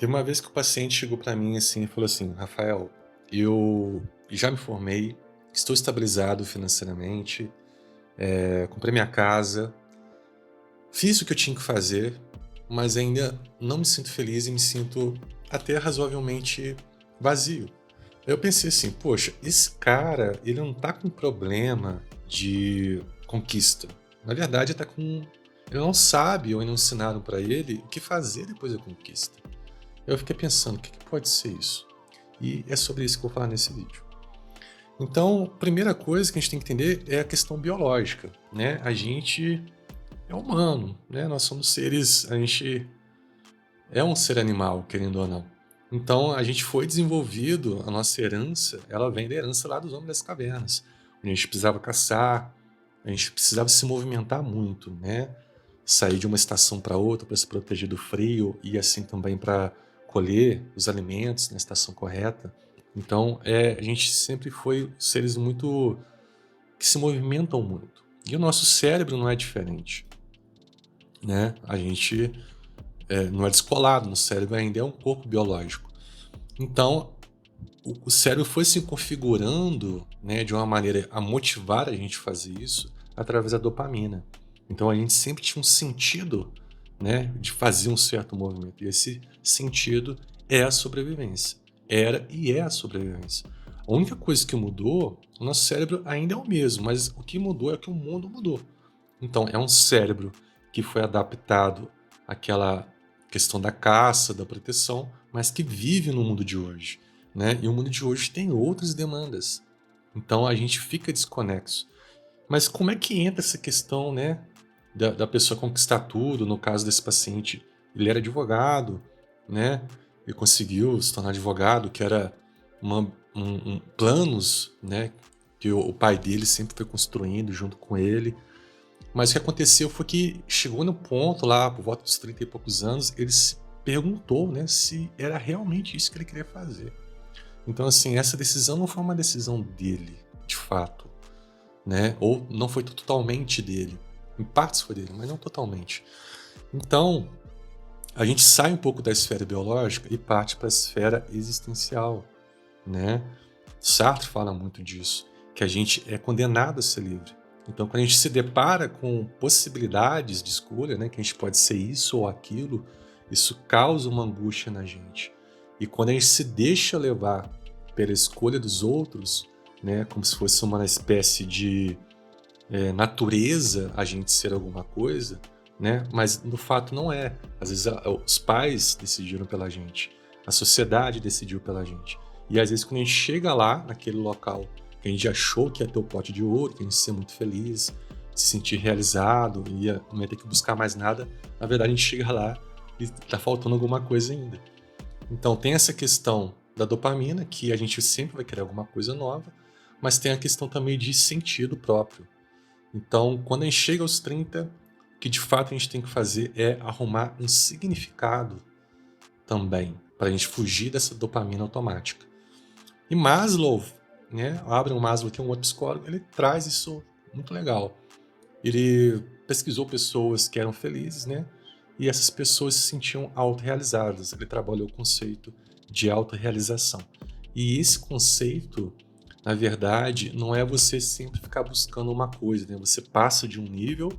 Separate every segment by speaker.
Speaker 1: Teve uma vez que o paciente chegou para mim assim e falou assim: Rafael, eu já me formei, estou estabilizado financeiramente, comprei minha casa, fiz o que eu tinha que fazer, mas ainda não me sinto feliz e me sinto até razoavelmente vazio. Eu pensei assim, poxa, esse cara, ele não tá com problema de conquista. Na verdade, ele não sabe ou não ensinaram para ele o que fazer depois da conquista. Eu fiquei pensando, o que pode ser isso? E é sobre isso que eu vou falar nesse vídeo. Então, a primeira coisa que a gente tem que entender é a questão biológica, né? A gente é humano, né? Nós somos seres, a gente é um ser animal, querendo ou não. Então, a gente foi desenvolvido, a nossa herança, ela vem da herança lá dos homens das cavernas. A gente precisava caçar, a gente precisava se movimentar muito, né? Sair de uma estação para outra para se proteger do frio e assim também para colher os alimentos na estação correta. Então, a gente sempre foi seres muito que se movimentam muito. E o nosso cérebro não é diferente, né? A gente não é descolado, no cérebro ainda é um corpo biológico. Então, o cérebro foi se configurando, né, de uma maneira a motivar a gente a fazer isso através da dopamina. Então a gente sempre tinha um sentido, né, de fazer um certo movimento. E esse sentido é a sobrevivência. Era e é a sobrevivência. A única coisa que mudou, o nosso cérebro ainda é o mesmo, mas o que mudou é que o mundo mudou. Então é um cérebro que foi adaptado àquela questão da caça, da proteção, mas que vive no mundo de hoje, né? E o mundo de hoje tem outras demandas. Então a gente fica desconexo. Mas como é que entra essa questão, né, da pessoa conquistar tudo? No caso desse paciente, ele era advogado, né? Ele conseguiu se tornar advogado, que era planos, né, que o pai dele sempre foi construindo junto com ele. Mas o que aconteceu foi que chegou no ponto lá, por volta dos 30 e poucos anos, ele se perguntou, né, se era realmente isso que ele queria fazer. Então, assim, essa decisão não foi uma decisão dele, de fato, né? Ou não foi totalmente dele. Em partes foi dele, mas não totalmente. Então, a gente sai um pouco da esfera biológica e parte para a esfera existencial, né? Sartre fala muito disso, que a gente é condenado a ser livre. Então, quando a gente se depara com possibilidades de escolha, né, que a gente pode ser isso ou aquilo, isso causa uma angústia na gente. E quando a gente se deixa levar pela escolha dos outros, né, como se fosse uma espécie de natureza a gente ser alguma coisa, né, mas no fato não é. Às vezes os pais decidiram pela gente, a sociedade decidiu pela gente. E às vezes quando a gente chega lá, naquele local que a gente achou que ia ter o pote de ouro, que a gente ia ser muito feliz, se sentir realizado, não ia ter que buscar mais nada, na verdade a gente chega lá e tá faltando alguma coisa ainda. Então tem essa questão da dopamina, que a gente sempre vai querer alguma coisa nova, mas tem a questão também de sentido próprio. Então, quando a gente chega aos 30, o que de fato a gente tem que fazer é arrumar um significado também, para a gente fugir dessa dopamina automática. E Maslow, né, Abraham Maslow, que é um outro psicólogo, ele traz isso muito legal. Ele pesquisou pessoas que eram felizes, né, e essas pessoas se sentiam autorrealizadas. Ele trabalhou o conceito de autorrealização. E esse conceito, na verdade, não é você sempre ficar buscando uma coisa, né? Você passa de um nível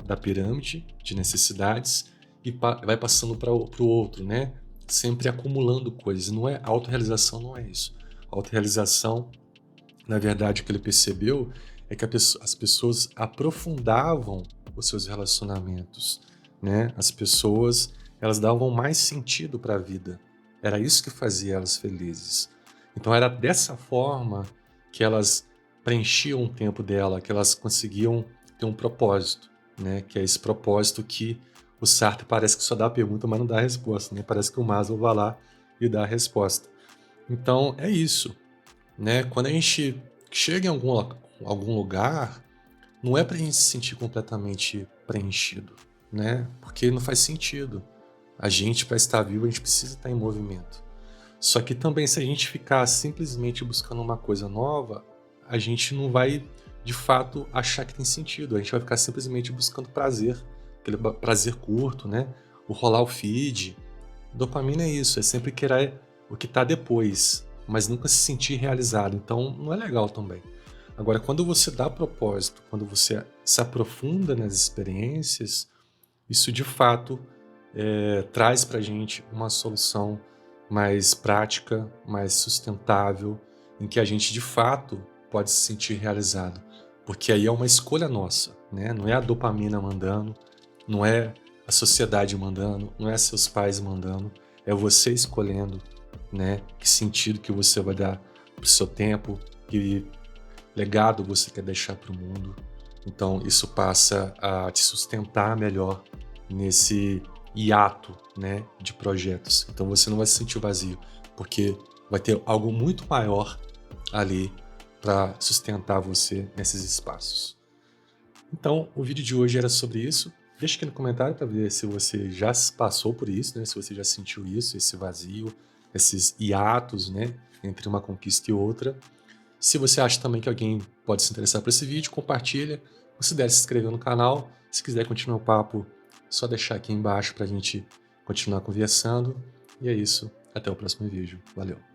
Speaker 1: da pirâmide de necessidades e vai passando para o outro, né? Sempre acumulando coisas. Não é autorrealização, não é isso. Autorrealização, na verdade, o que ele percebeu é que as pessoas aprofundavam os seus relacionamentos, né? As pessoas, elas davam mais sentido para a vida. Era isso que fazia elas felizes. Então era dessa forma que elas preenchiam o tempo dela, que elas conseguiam ter um propósito, né? Que é esse propósito que o Sartre parece que só dá a pergunta, mas não dá a resposta, né? Parece que o Maslow vai lá e dá a resposta. Então é isso, né? Quando a gente chega em algum lugar, não é para a gente se sentir completamente preenchido, né? Porque não faz sentido. A gente, para estar vivo, a gente precisa estar em movimento. Só que também, se a gente ficar simplesmente buscando uma coisa nova, a gente não vai, de fato, achar que tem sentido. A gente vai ficar simplesmente buscando prazer, aquele prazer curto, né? O rolar o feed, Dopamina é isso, é sempre querer o que está depois, mas nunca se sentir realizado. Então, não é legal também. Agora, quando você dá propósito, quando você se aprofunda nas experiências, isso de fato traz para a gente uma solução mais prática, mais sustentável, em que a gente de fato pode se sentir realizado. Porque aí é uma escolha nossa, né? Não é a dopamina mandando, não é a sociedade mandando, não é seus pais mandando, é você escolhendo, né? Que sentido que você vai dar para o seu tempo, que legado você quer deixar para o mundo. Então isso passa a te sustentar melhor nesse hiato, né, de projetos. Então você não vai se sentir vazio, porque vai ter algo muito maior ali para sustentar você nesses espaços. Então, o vídeo de hoje era sobre isso. Deixa aqui no comentário para ver se você já passou por isso, né? Se você já sentiu isso, esse vazio, esses hiatos, né? Entre uma conquista e outra. Se você acha também que alguém pode se interessar por esse vídeo, compartilha. Considere se inscrever no canal. Se quiser continuar o papo, só deixar aqui embaixo para a gente continuar conversando. E é isso. Até o próximo vídeo. Valeu!